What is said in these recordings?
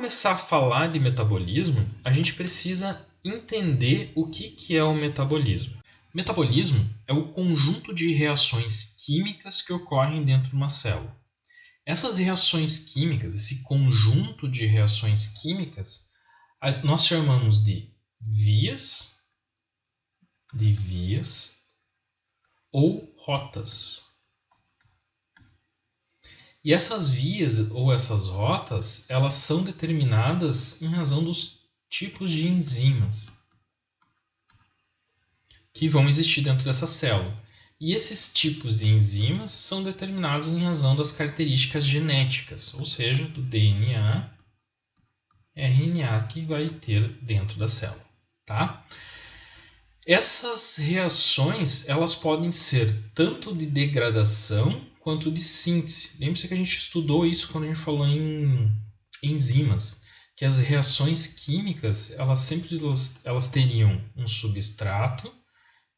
começar a falar de metabolismo, a gente precisa entender o que é o metabolismo. Metabolismo é o conjunto de reações químicas que ocorrem dentro de uma célula. Essas reações químicas, esse conjunto de reações químicas, nós chamamos de vias ou rotas. E essas vias ou essas rotas, elas são determinadas em razão dos tipos de enzimas que vão existir dentro dessa célula. E esses tipos de enzimas são determinados em razão das características genéticas, ou seja, do DNA, RNA que vai ter dentro da célula, tá? Essas reações, elas podem ser tanto de degradação quanto de síntese. Lembre-se que a gente estudou isso quando a gente falou em enzimas, que as reações químicas, elas teriam um substrato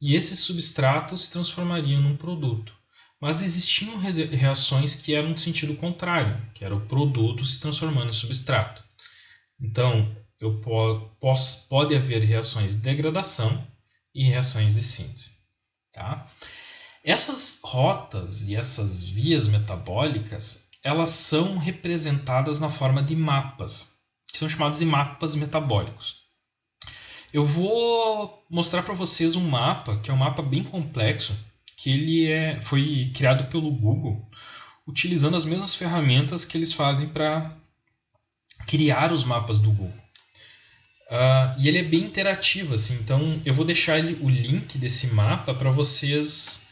e esse substrato se transformaria num produto. Mas existiam reações que eram no sentido contrário, que era o produto se transformando em substrato. Então, pode haver reações de degradação e reações de síntese. Tá? Essas rotas e essas vias metabólicas, elas são representadas na forma de mapas, que são chamados de mapas metabólicos. Eu vou mostrar para vocês um mapa, que é um mapa bem complexo, que ele foi criado pelo Google, utilizando as mesmas ferramentas que eles fazem para criar os mapas do Google. E ele é bem interativo, assim, então eu vou deixar o link desse mapa para vocês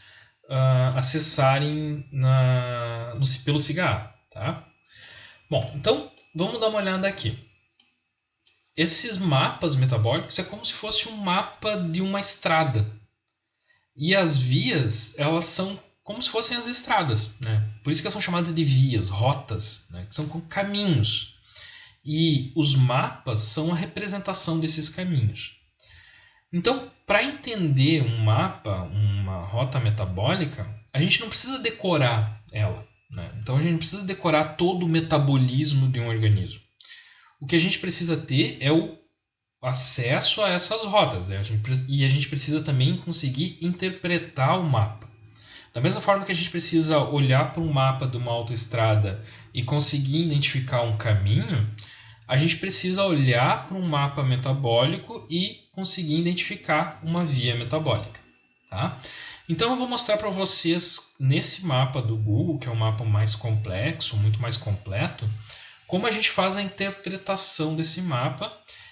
acessarem pelo Cigarro. Tá? Bom, então vamos dar uma olhada aqui. Esses mapas metabólicos é como se fosse um mapa de uma estrada. E as vias, elas são como se fossem as estradas, né? Por isso que elas são chamadas de vias, rotas, né? Que são caminhos. E os mapas são a representação desses caminhos. Então, para entender um mapa, uma rota metabólica, a gente não precisa decorar ela, né? Então, a gente não precisa decorar todo o metabolismo de um organismo. O que a gente precisa ter é o acesso a essas rotas, né? E a gente precisa também conseguir interpretar o mapa. Da mesma forma que a gente precisa olhar para um mapa de uma autoestrada e conseguir identificar um caminho, a gente precisa olhar para um mapa metabólico e conseguir identificar uma via metabólica. Tá? Então eu vou mostrar para vocês nesse mapa do Google, que é um mapa mais complexo, muito mais completo, como a gente faz a interpretação desse mapa,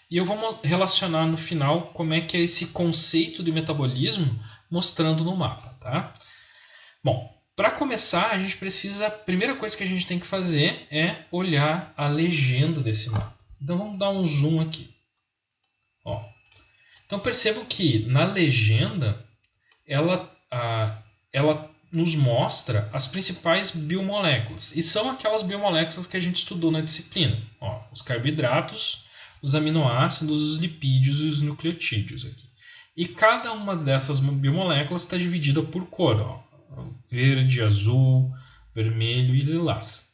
e eu vou relacionar no final como é que é esse conceito de metabolismo mostrando no mapa. Tá? Bom, para começar, a primeira coisa que a gente tem que fazer é olhar a legenda desse mapa. Então vamos dar um zoom aqui. Ó. Então percebam que na legenda ela nos mostra as principais biomoléculas. E são aquelas biomoléculas que a gente estudou na disciplina. Ó, os carboidratos, os aminoácidos, os lipídios e os nucleotídeos. Aqui. E cada uma dessas biomoléculas está dividida por cor. Ó, verde, azul, vermelho e lilás.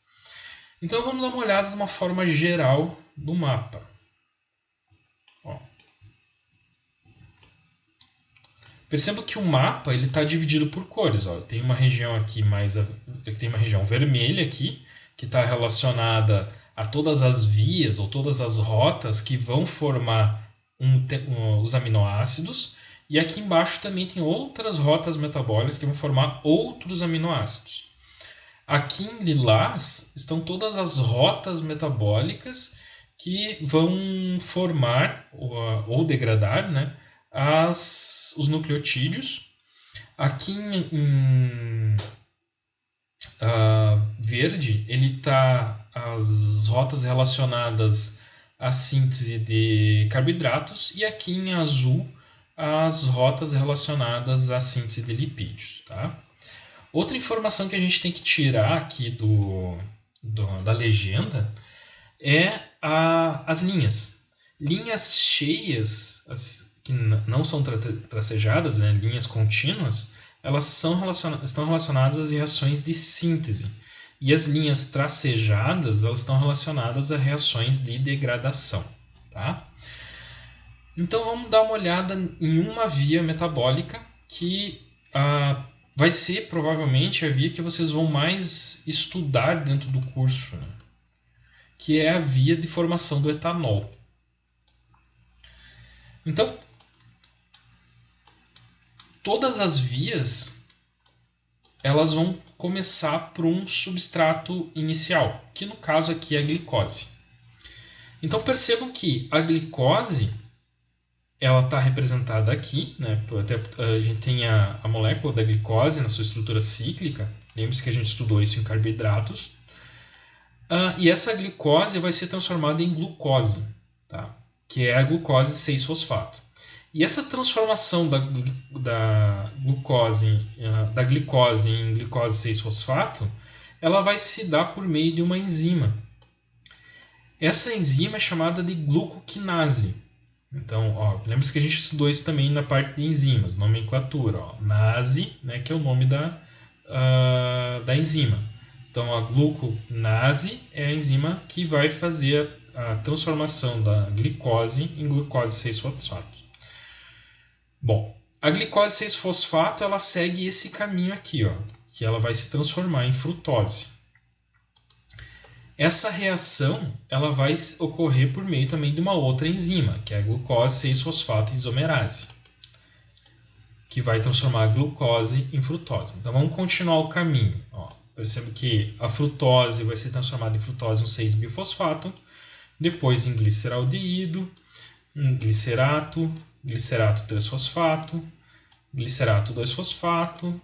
Então vamos dar uma olhada de uma forma geral do mapa. Ó. Perceba que o mapa está dividido por cores. Ó. Tem uma região aqui tem uma região vermelha aqui, que está relacionada a todas as vias ou todas as rotas que vão formar os aminoácidos. E aqui embaixo também tem outras rotas metabólicas que vão formar outros aminoácidos. Aqui em lilás estão todas as rotas metabólicas que vão formar ou degradar, né, os nucleotídeos. Aqui em verde ele está as rotas relacionadas à síntese de carboidratos, e aqui em azul as rotas relacionadas à síntese de lipídios. Tá? Outra informação que a gente tem que tirar aqui da legenda é as linhas. Linhas cheias, que não são tracejadas, né, linhas contínuas, elas estão relacionadas às reações de síntese. E as linhas tracejadas, elas estão relacionadas a reações de degradação, tá? Então vamos dar uma olhada em uma via metabólica que vai ser provavelmente a via que vocês vão mais estudar dentro do curso, né? Que é a via de formação do etanol. Então, todas as vias elas vão começar por um substrato inicial, que no caso aqui é a glicose. Então percebam que a glicose ela está representada aqui, né? Até a gente tem a molécula da glicose na sua estrutura cíclica. Lembre-se que a gente estudou isso em carboidratos. E essa glicose vai ser transformada em glucose, tá? Que é a glucose 6-fosfato. E essa transformação da glicose em glicose 6-fosfato, ela vai se dar por meio de uma enzima. Essa enzima é chamada de glucoquinase. Então, lembre-se que a gente estudou isso também na parte de enzimas, nomenclatura. Nase, né, que é o nome da enzima. Então, a gluconase é a enzima que vai fazer a transformação da glicose em glucose 6-fosfato. Bom, a glicose 6-fosfato ela segue esse caminho aqui, que ela vai se transformar em frutose. Essa reação ela vai ocorrer por meio também de uma outra enzima, que é a glucose 6-fosfato isomerase, que vai transformar a glucose em frutose. Então vamos continuar o caminho. Perceba que a frutose vai ser transformada em frutose 1,6-bifosfato, depois em gliceraldeído, em glicerato 3-fosfato, glicerato 2-fosfato,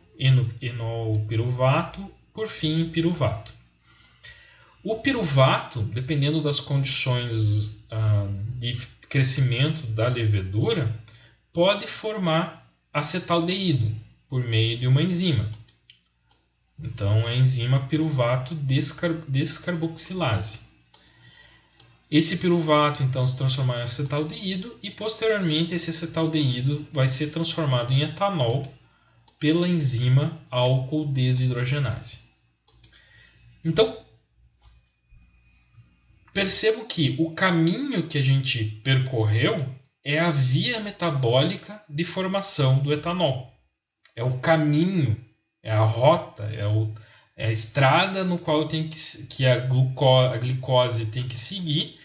enolpiruvato, por fim em piruvato. O piruvato, dependendo das condições de crescimento da levedura, pode formar acetaldeído por meio de uma enzima. Então, é a enzima piruvato descarboxilase. Esse piruvato, então, se transforma em acetaldeído e, posteriormente, esse acetaldeído vai ser transformado em etanol pela enzima álcool desidrogenase. Então, percebo que o caminho que a gente percorreu é a via metabólica de formação do etanol. É o caminho, é a rota, é a estrada no qual a glicose tem que seguir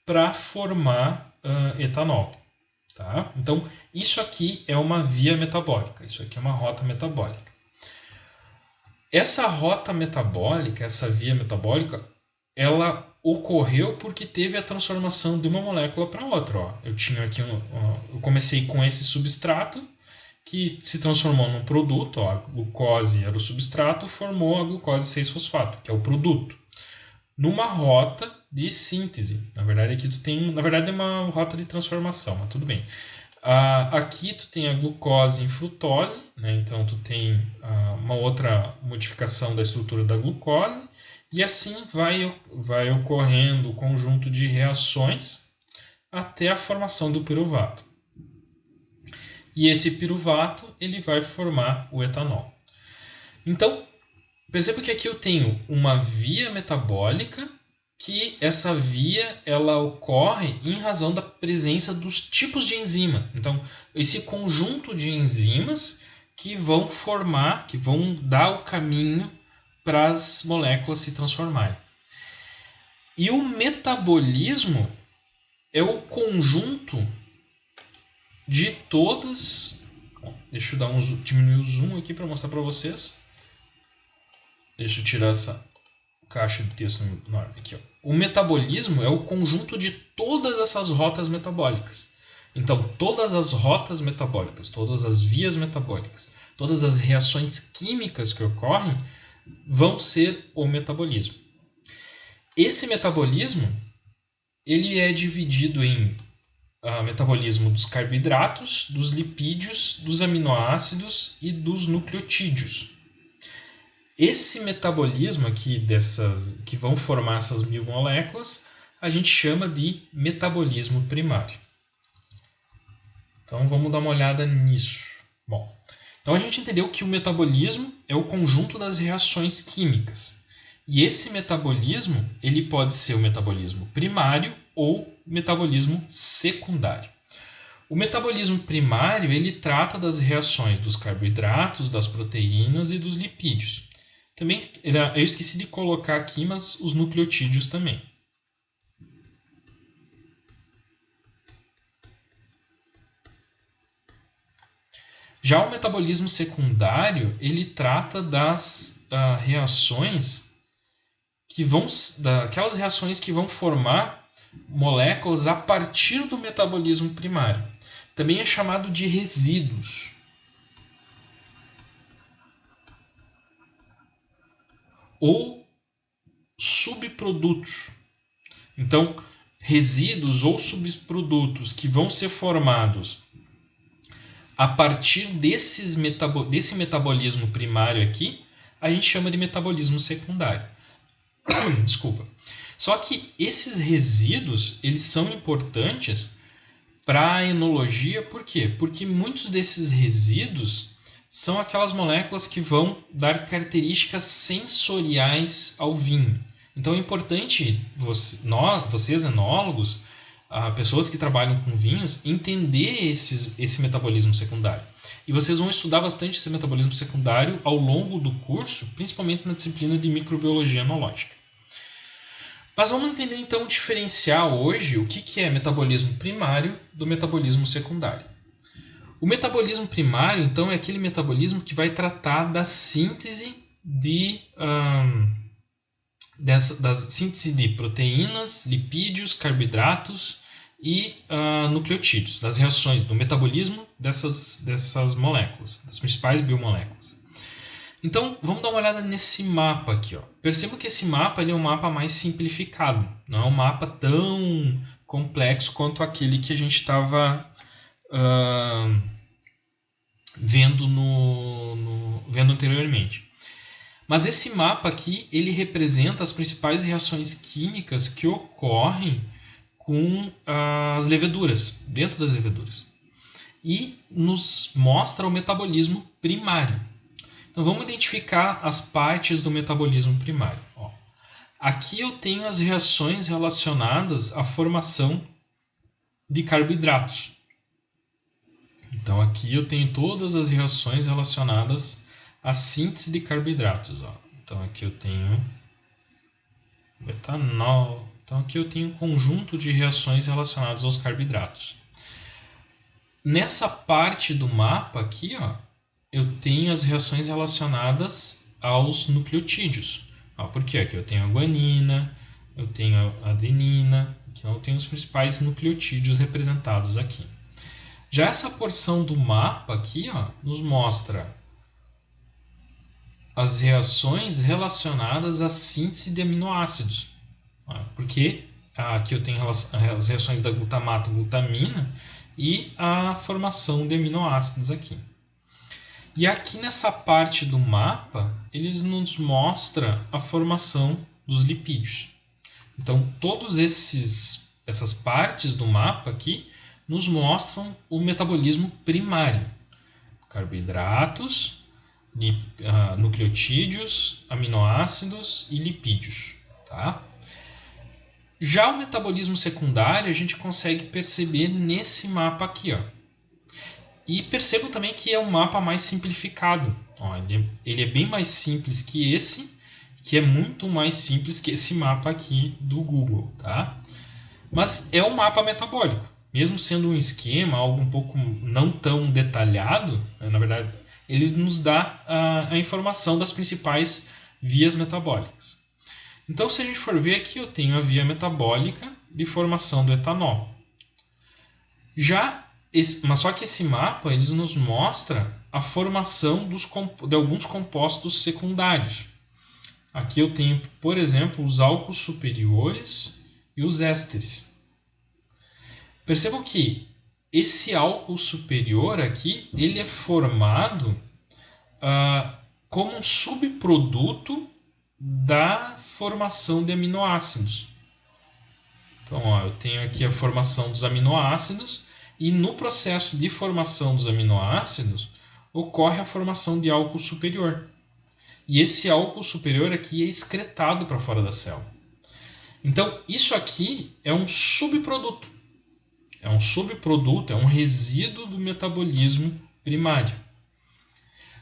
para formar etanol. Tá? Então, isso aqui é uma via metabólica, isso aqui é uma rota metabólica. Essa rota metabólica, essa via metabólica, ela ocorreu porque teve a transformação de uma molécula para outra. Eu tinha aqui eu comecei com esse substrato que se transformou num produto. A glucose era o substrato, formou a glucose 6-fosfato, que é o produto, numa rota de síntese. Na verdade, aqui é uma rota de transformação, mas tudo bem. Aqui tu tem a glucose em frutose, né? Então tu tem uma outra modificação da estrutura da glucose. E assim vai ocorrendo o conjunto de reações até a formação do piruvato. E esse piruvato ele vai formar o etanol. Então, perceba que aqui eu tenho uma via metabólica, que essa via ela ocorre em razão da presença dos tipos de enzima. Então, esse conjunto de enzimas que vão dar o caminho para as moléculas se transformarem. E o metabolismo é o conjunto de todas... Deixa eu diminuir o zoom aqui para mostrar para vocês. Deixa eu tirar essa caixa de texto enorme aqui. O metabolismo é o conjunto de todas essas rotas metabólicas. Então, todas as rotas metabólicas, todas as vias metabólicas, todas as reações químicas que ocorrem vão ser o metabolismo. Esse metabolismo ele é dividido em metabolismo dos carboidratos, dos lipídios, dos aminoácidos e dos nucleotídeos. Esse metabolismo aqui que vão formar essas 1000 moléculas, a gente chama de metabolismo primário. Então vamos dar uma olhada nisso. Bom, então a gente entendeu que o metabolismo é o conjunto das reações químicas. E esse metabolismo ele pode ser o metabolismo primário ou metabolismo secundário. O metabolismo primário ele trata das reações dos carboidratos, das proteínas e dos lipídios. Também eu esqueci de colocar aqui, mas os nucleotídeos também. Já o metabolismo secundário, ele trata das reações daquelas reações que vão formar moléculas a partir do metabolismo primário. Também é chamado de resíduos. Ou subprodutos. Então, resíduos ou subprodutos que vão ser formados a partir desse metabolismo primário aqui, a gente chama de metabolismo secundário. Desculpa. Só que esses resíduos, eles são importantes para a enologia, por quê? Porque muitos desses resíduos são aquelas moléculas que vão dar características sensoriais ao vinho. Então é importante vocês enólogos, pessoas que trabalham com vinhos, entender esse metabolismo secundário. E vocês vão estudar bastante esse metabolismo secundário ao longo do curso, principalmente na disciplina de microbiologia enológica. Mas vamos entender então diferenciar hoje o que é metabolismo primário do metabolismo secundário. O metabolismo primário, então, é aquele metabolismo que vai tratar da síntese da síntese de proteínas, lipídios, carboidratos e nucleotídeos, das reações, do metabolismo dessas moléculas, das principais biomoléculas. Então, vamos dar uma olhada nesse mapa aqui. Ó. Perceba que esse mapa ele é um mapa mais simplificado, não é um mapa tão complexo quanto aquele que a gente estava vendo anteriormente. Mas esse mapa aqui ele representa as principais reações químicas que ocorrem com as leveduras, dentro das leveduras. E nos mostra o metabolismo primário. Então vamos identificar as partes do metabolismo primário. Ó, aqui eu tenho as reações relacionadas à formação de carboidratos. Então aqui eu tenho todas as reações relacionadas à síntese de carboidratos. Ó. Então aqui eu tenho etanol. Então aqui eu tenho um conjunto de reações relacionadas aos carboidratos. Nessa parte do mapa aqui, ó, eu tenho as reações relacionadas aos nucleotídeos. Ó, por quê? Aqui eu tenho a guanina, eu tenho a adenina, então eu tenho os principais nucleotídeos representados aqui. Já essa porção do mapa aqui, ó, nos mostra as reações relacionadas à síntese de aminoácidos. Ó, porque aqui eu tenho as reações da glutamato, glutamina e a formação de aminoácidos aqui. E aqui nessa parte do mapa, eles nos mostram a formação dos lipídios. Então, todas essas partes do mapa aqui nos mostram o metabolismo primário. Carboidratos, nucleotídeos, aminoácidos e lipídios. Tá? Já o metabolismo secundário a gente consegue perceber nesse mapa aqui. Ó. E percebam também que é um mapa mais simplificado. Ó, ele é bem mais simples que esse, que é muito mais simples que esse mapa aqui do Google. Tá? Mas é um mapa metabólico. Mesmo sendo um esquema, algo um pouco não tão detalhado, na verdade, ele nos dá a informação das principais vias metabólicas. Então, se a gente for ver aqui, eu tenho a via metabólica de formação do etanol. Mas só que esse mapa ele nos mostra a formação de alguns compostos secundários. Aqui eu tenho, por exemplo, os álcools superiores e os ésteres. Percebam que esse álcool superior aqui ele é formado como um subproduto da formação de aminoácidos. Então, ó, eu tenho aqui a formação dos aminoácidos e no processo de formação dos aminoácidos ocorre a formação de álcool superior. e esse álcool superior aqui é excretado para fora da célula. Então, isso aqui é um subproduto. É um subproduto, é um resíduo do metabolismo primário.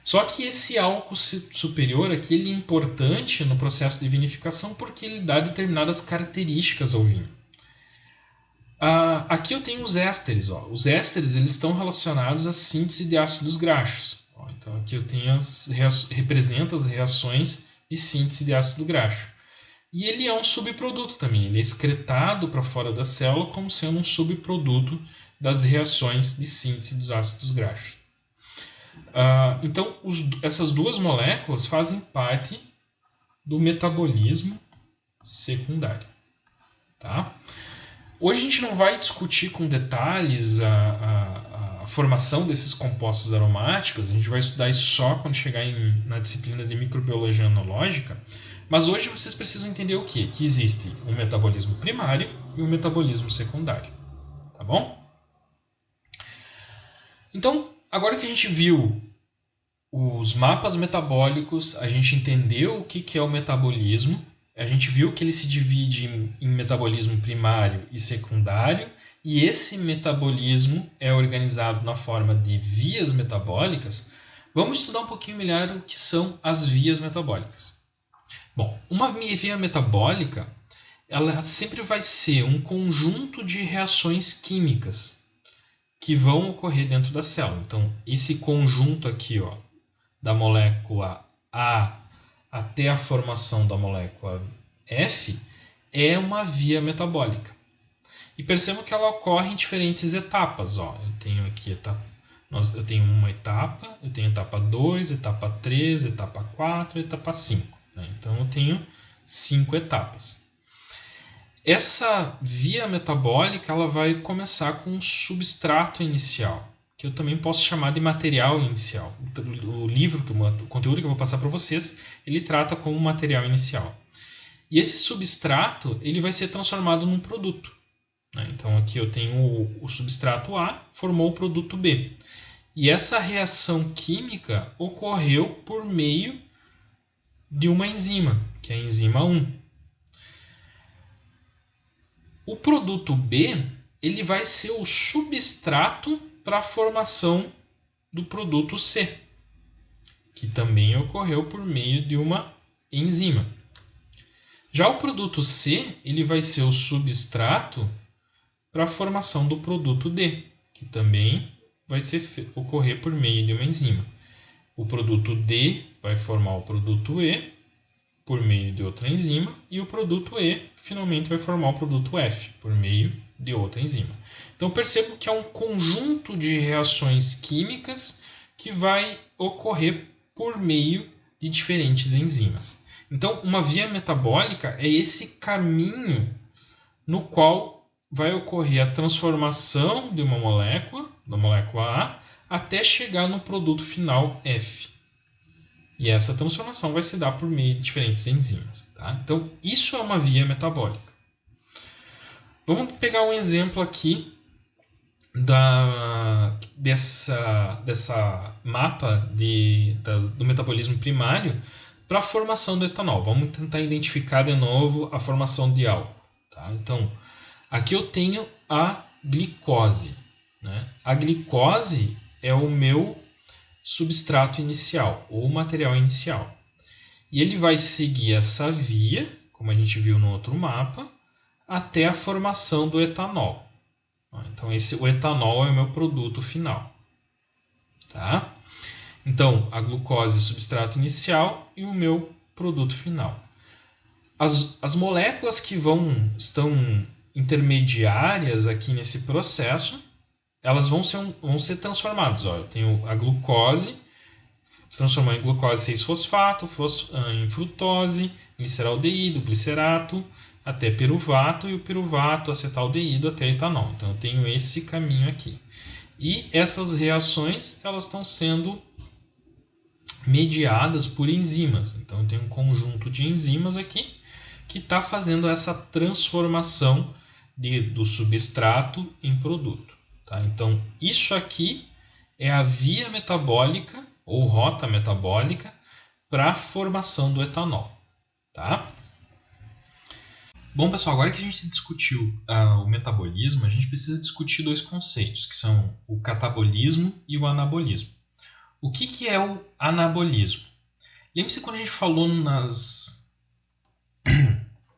Só que esse álcool superior aqui ele é importante no processo de vinificação porque ele dá determinadas características ao vinho. Aqui eu tenho os ésteres. Ó. Os ésteres eles estão relacionados à síntese de ácidos graxos. Ó, então aqui eu tenho representa as reações de síntese de ácido graxo. E ele é um subproduto também. Ele é excretado para fora da célula como sendo um subproduto das reações de síntese dos ácidos graxos. Então, essas duas moléculas fazem parte do metabolismo secundário. Tá? Hoje a gente não vai discutir com detalhes a formação desses compostos aromáticos, a gente vai estudar isso só quando chegar na disciplina de microbiologia enológica, mas hoje vocês precisam entender o quê? Que existe um metabolismo primário e um metabolismo secundário. Tá bom? Então, agora que a gente viu os mapas metabólicos, a gente entendeu o que é o metabolismo, a gente viu que ele se divide em metabolismo primário e secundário, e esse metabolismo é organizado na forma de vias metabólicas. Vamos estudar um pouquinho melhor o que são as vias metabólicas. Bom, uma via metabólica ela sempre vai ser um conjunto de reações químicas que vão ocorrer dentro da célula. Então, esse conjunto aqui, ó, da molécula A até a formação da molécula F é uma via metabólica. E percebam que ela ocorre em diferentes etapas. Ó. Eu tenho aqui eu tenho uma etapa, eu tenho etapa 2, etapa 3, etapa 4, etapa 5. Né? Então eu tenho 5 etapas. Essa via metabólica ela vai começar com um substrato inicial, que eu também posso chamar de material inicial. O livro, o conteúdo que eu vou passar para vocês, ele trata como material inicial. E esse substrato ele vai ser transformado num produto. Né? Então aqui eu tenho o substrato A, formou o produto B. E essa reação química ocorreu por meio de uma enzima, que é a enzima 1. O produto B ele vai ser o substrato para a formação do produto C, que também ocorreu por meio de uma enzima. Já o produto C ele vai ser o substrato para a formação do produto D, que também vai ocorrer por meio de uma enzima. O produto D vai formar o produto E por meio de outra enzima e o produto E finalmente vai formar o produto F por meio de outra enzima. Então percebo que é um conjunto de reações químicas que vai ocorrer por meio de diferentes enzimas. Então uma via metabólica é esse caminho no qual vai ocorrer a transformação de uma molécula, da molécula A, até chegar no produto final F. E essa transformação vai se dar por meio de diferentes enzimas. Tá? Então, isso é uma via metabólica. Vamos pegar um exemplo aqui dessa mapa do metabolismo primário para a formação do etanol. Vamos tentar identificar de novo a formação de álcool. Tá? Então, aqui eu tenho a glicose. Né? A glicose é o meu substrato inicial ou material inicial. E ele vai seguir essa via, como a gente viu no outro mapa, até a formação do etanol. Então o etanol é o meu produto final. Tá? Então a glucose substrato inicial e o meu produto final. As moléculas que estão intermediárias aqui nesse processo, elas vão ser transformadas. Ó, eu tenho a glucose, se transformou em glucose 6-fosfato, em frutose, gliceraldeído, glicerato, até piruvato, e o piruvato, acetaldeído, até etanol. Então eu tenho esse caminho aqui. E essas reações elas estão sendo mediadas por enzimas. Então eu tenho um conjunto de enzimas aqui que está fazendo essa transformação do substrato em produto. Tá? Então, isso aqui é a via metabólica ou rota metabólica para a formação do etanol. Tá? Bom, pessoal, agora que a gente discutiu o metabolismo, a gente precisa discutir dois conceitos, que são o catabolismo e o anabolismo. O que é o anabolismo? Lembre-se quando a gente falou nas...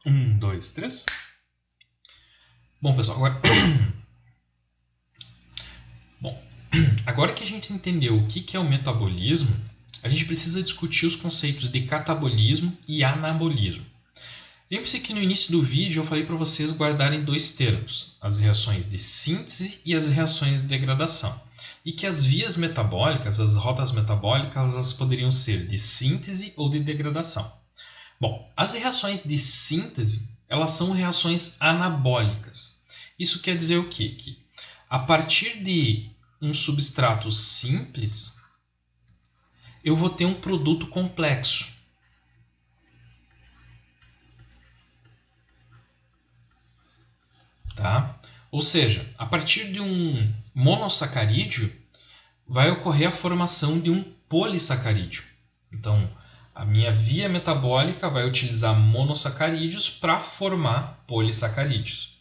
1, 2, 3. Bom, pessoal, agora... agora que a gente entendeu o que é o metabolismo, a gente precisa discutir os conceitos de catabolismo e anabolismo. Lembre-se que no início do vídeo eu falei para vocês guardarem dois termos, as reações de síntese e as reações de degradação. E que as vias metabólicas, as rotas metabólicas, elas poderiam ser de síntese ou de degradação. Bom, as reações de síntese, elas são reações anabólicas. Isso quer dizer o quê? Que a partir de um substrato simples, eu vou ter um produto complexo. Tá? Ou seja, a partir de um monossacarídeo, vai ocorrer a formação de um polissacarídeo. Então, a minha via metabólica vai utilizar monossacarídeos para formar polissacarídeos.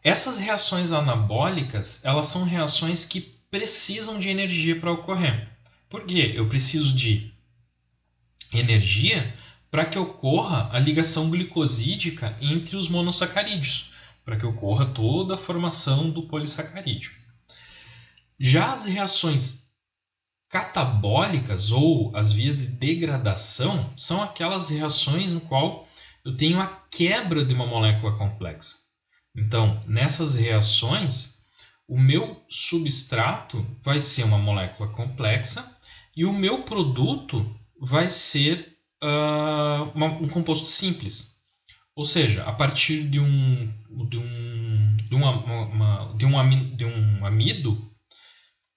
Essas reações anabólicas, elas são reações que precisam de energia para ocorrer. Por quê? Eu preciso de energia para que ocorra a ligação glicosídica entre os monossacarídeos, para que ocorra toda a formação do polissacarídeo. Já as reações catabólicas ou as vias de degradação são aquelas reações no qual eu tenho a quebra de uma molécula complexa. Então, nessas reações, o meu substrato vai ser uma molécula complexa e o meu produto vai ser um composto simples. Ou seja, a partir de um amido,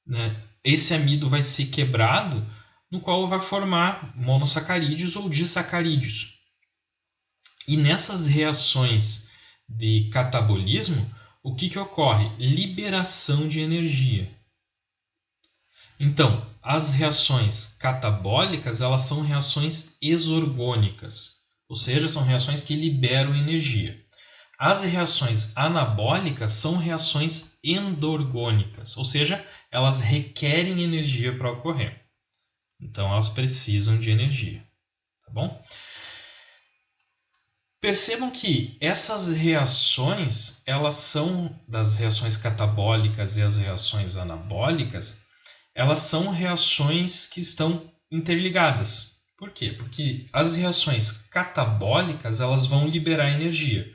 né, esse amido vai ser quebrado, no qual vai formar monossacarídeos ou disacarídeos. E nessas reações de catabolismo, o que ocorre? Liberação de energia. Então, as reações catabólicas, elas são reações exorgônicas, ou seja, são reações que liberam energia. As reações anabólicas são reações endorgônicas, ou seja, elas requerem energia para ocorrer. Então, elas precisam de energia. Tá bom? Percebam que essas reações, elas são das reações catabólicas e as reações anabólicas, elas são reações que estão interligadas. Por quê? Porque as reações catabólicas, elas vão liberar energia.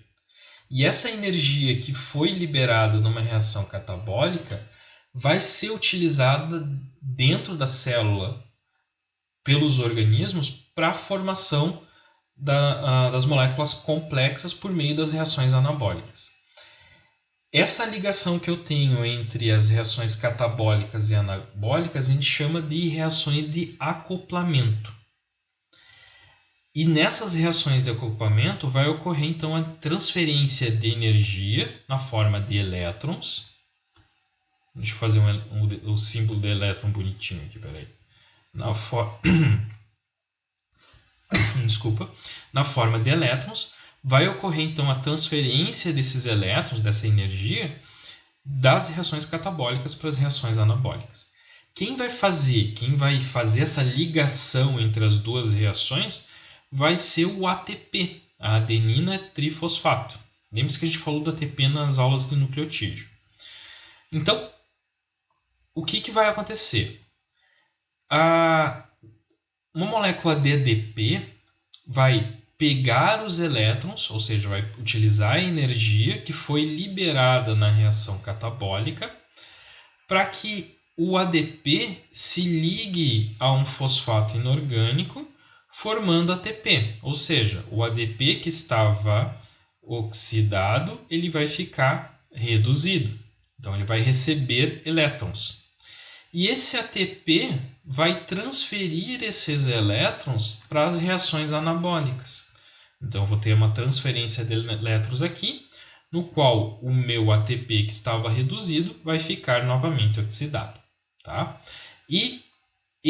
E essa energia que foi liberada numa reação catabólica vai ser utilizada dentro da célula pelos organismos para a formação das moléculas complexas por meio das reações anabólicas. Essa ligação que eu tenho entre as reações catabólicas e anabólicas a gente chama de reações de acoplamento. E nessas reações de acoplamento vai ocorrer então a transferência de energia na forma de elétrons. Deixa eu fazer o símbolo de elétron bonitinho aqui, peraí. Desculpa. Na forma de elétrons, vai ocorrer então a transferência desses elétrons, dessa energia, das reações catabólicas para as reações anabólicas. Quem vai fazer essa ligação entre as duas reações vai ser o ATP, a adenina trifosfato. Lembre-se que a gente falou do ATP nas aulas de nucleotídeo. Então, o que vai acontecer? Uma molécula de ADP vai pegar os elétrons, ou seja, vai utilizar a energia que foi liberada na reação catabólica para que o ADP se ligue a um fosfato inorgânico, formando ATP. Ou seja, o ADP que estava oxidado, ele vai ficar reduzido. Então, ele vai receber elétrons. E esse ATP vai transferir esses elétrons para as reações anabólicas. Então, eu vou ter uma transferência de elétrons aqui, no qual o meu ATP que estava reduzido vai ficar novamente oxidado. Tá? E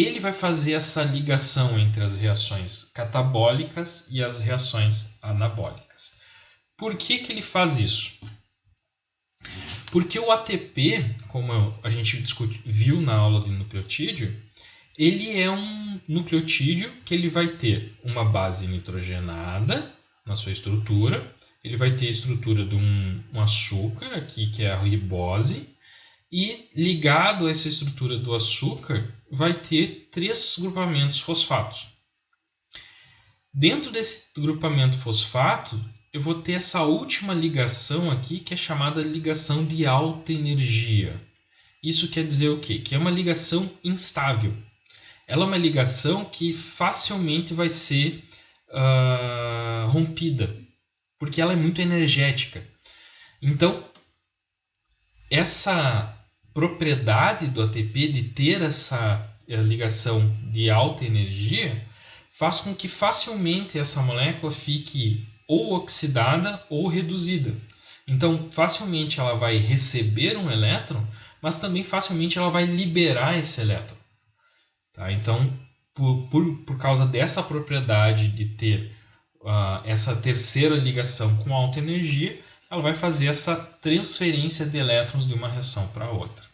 ele vai fazer essa ligação entre as reações catabólicas e as reações anabólicas. Por que ele faz isso? Porque o ATP, como a gente viu na aula de nucleotídeo, ele é um nucleotídeo que ele vai ter uma base nitrogenada na sua estrutura, ele vai ter a estrutura de um açúcar aqui, que é a ribose, e ligado a essa estrutura do açúcar vai ter 3 grupamentos fosfatos. Dentro desse grupamento fosfato, eu vou ter essa última ligação aqui, que é chamada ligação de alta energia. Isso quer dizer o quê? Que é uma ligação instável. Ela é uma ligação que facilmente vai ser rompida, porque ela é muito energética. Então, essa propriedade do ATP de ter essa ligação de alta energia faz com que facilmente essa molécula fique ou oxidada ou reduzida. Então, facilmente ela vai receber um elétron, mas também facilmente ela vai liberar esse elétron. Tá? Então, por causa dessa propriedade de ter essa terceira ligação com alta energia, ela vai fazer essa transferência de elétrons de uma reação para outra.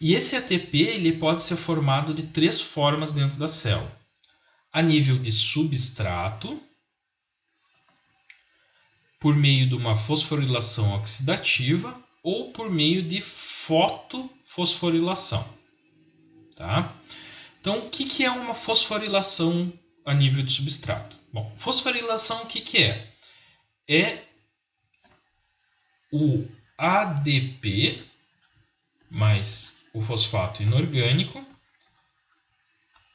E esse ATP ele pode ser formado de 3 formas dentro da célula. A nível de substrato, por meio de uma fosforilação oxidativa ou por meio de fotofosforilação. Tá? Então, o que é uma fosforilação a nível de substrato? Bom, fosforilação o que é? É o ADP mais o fosfato inorgânico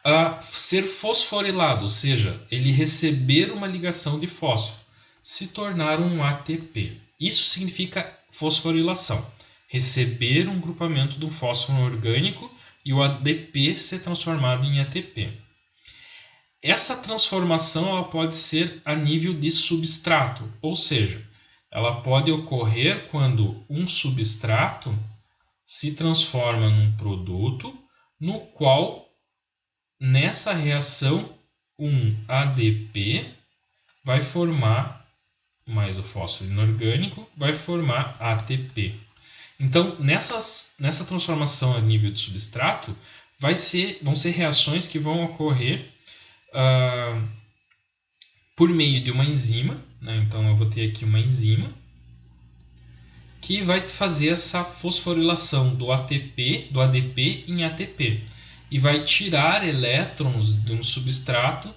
a ser fosforilado, ou seja, ele receber uma ligação de fósforo, se tornar um ATP. Isso significa fosforilação, receber um grupamento de um fósforo orgânico e o ADP ser transformado em ATP. Essa transformação ela pode ser a nível de substrato, ou seja, ela pode ocorrer quando um substrato se transforma num produto no qual, nessa reação, um ADP vai formar, mais o fósforo inorgânico, vai formar ATP. Então, nessa transformação a nível de substrato, vão ser reações que vão ocorrer por meio de uma enzima, né? Então, eu vou ter aqui uma enzima que vai fazer essa fosforilação do ADP em ATP e vai tirar elétrons de um substrato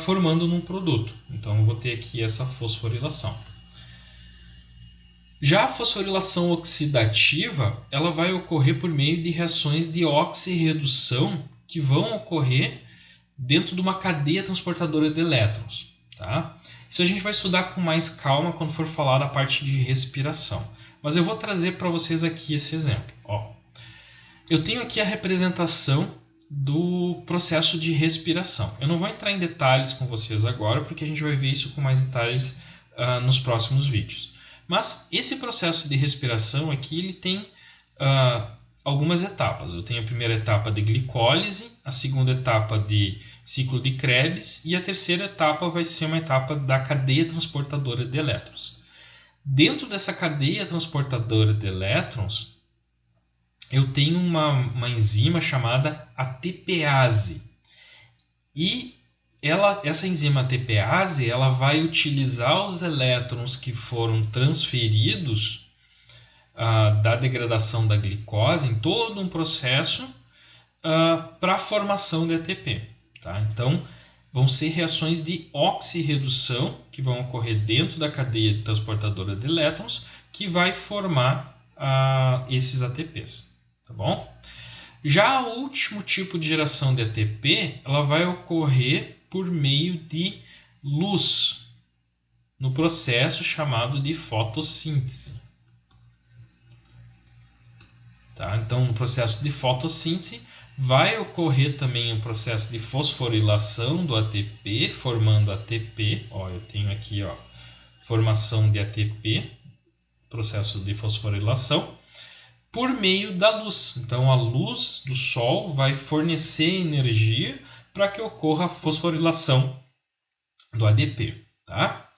formando num produto. Então, eu vou ter aqui essa fosforilação. Já a fosforilação oxidativa, ela vai ocorrer por meio de reações de oxirredução que vão ocorrer dentro de uma cadeia transportadora de elétrons. Tá? Isso a gente vai estudar com mais calma quando for falar da parte de respiração. Mas eu vou trazer para vocês aqui esse exemplo. Ó, eu tenho aqui a representação do processo de respiração. Eu não vou entrar em detalhes com vocês agora, porque a gente vai ver isso com mais detalhes nos próximos vídeos. Mas esse processo de respiração aqui ele tem algumas etapas. Eu tenho a primeira etapa de glicólise, a segunda etapa de ciclo de Krebs e a terceira etapa vai ser uma etapa da cadeia transportadora de elétrons. Dentro dessa cadeia transportadora de elétrons, eu tenho uma enzima chamada ATPase. E essa enzima ATPase ela vai utilizar os elétrons que foram transferidos da degradação da glicose em todo um processo para a formação de ATP. Tá? Então, vão ser reações de oxirredução que vão ocorrer dentro da cadeia transportadora de elétrons que vai formar esses ATPs. Tá bom? Já o último tipo de geração de ATP ela vai ocorrer por meio de luz no processo chamado de fotossíntese. Tá? Então, no processo de fotossíntese vai ocorrer também um processo de fosforilação do ATP, formando ATP. Ó, eu tenho aqui formação de ATP, processo de fosforilação. por meio da luz. Então a luz do Sol vai fornecer energia para que ocorra a fosforilação do ADP. Tá?